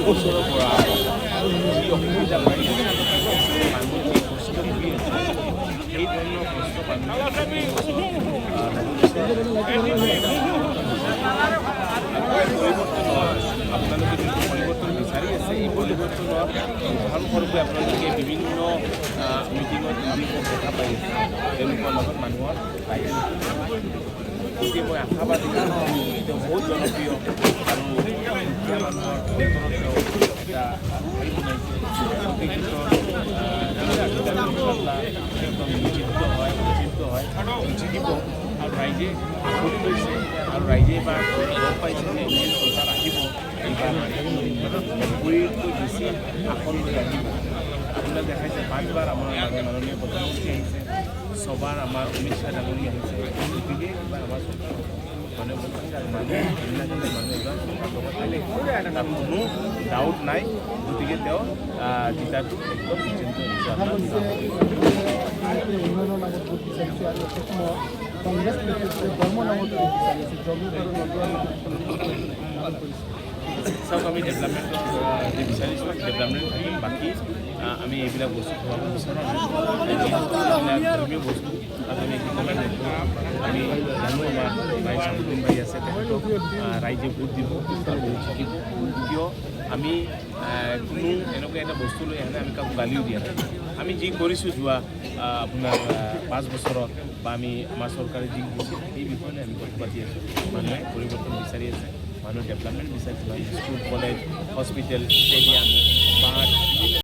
বছৰৰ পৰা যি অসুবিধা পাই মানুহ যি কষ্ট ভুগি আছে সেই ধৰণৰ কষ্ট আপোনালোকে যিটো পৰিৱৰ্তন বিচাৰি আছে এই পৰিৱৰ্তনৰ উদাহৰণস্বৰূপে আপোনালোকে বিভিন্ন মিটিঙত দেখা পাই আছে তেওঁলোকৰ লগত মানুহৰ পাই আছে গতিকে মই আশাবাদী তেওঁ বহুত জনপ্ৰিয় আৰু দুখীয়া মানুহৰ অন্তৰত তেওঁ এটা হেৰি বনাইছে একদম নিশ্চিত হয় জিকিব আৰু ৰাইজে আশৰি লৈছে আৰু ৰাইজে এইবাৰ গম পাইছে যে এন চৰকাৰ আহিব এইবাৰ পৰিতকৈ বেছি আসন লৈ আহিব আপোনাক দেখাইছে 5 বাৰ আমাৰ মাননীয় প্ৰধানমন্ত্ৰী আহিছে 6 বাৰ আমাৰ অমিত শ্বাহ ডাঙৰী আহিছে গতিকে এইবাৰ আমাৰ চৰকাৰ মানুহে বলছে আৰু মানুহ এজন চৰকাৰ তাত কোনো ডাউট নাই গতিকে তেওঁ জিতাটো একদম নিশ্চিন্ত চাওক আমি ডেভেলপমেণ্টৰ যে বিচাৰিছোঁ ডেভেলপমেণ্ট থাকিম বাকী আমি এইবিলাক বস্তু খুৱাব বিচাৰোঁ ধৰ্মীয় বস্তু তাত আমি ৰিকমেণ্ড নকৰোঁ আমি জানো আমাৰ ভাই চামুদ্দিন ভাই আছে তেখেতক ৰাইজে ভোট দিব জিকিব কিয় আমি কোনো এনেকুৱা এটা বস্তু লৈ আহে আমি কাকো গালিও দিয়া নাই আমি যি কৰিছোঁ যোৱা আপোনাৰ 5 বছৰত বা আমি আমাৰ চৰকাৰে যি দিছিল সেই বিষয়ে আমি কথা পাতি আছোঁ মানুহে পৰিৱৰ্তন বিচাৰি আছে মানুহ ডেভেলপমেণ্ট বিচাৰিছে school college hospital stadium park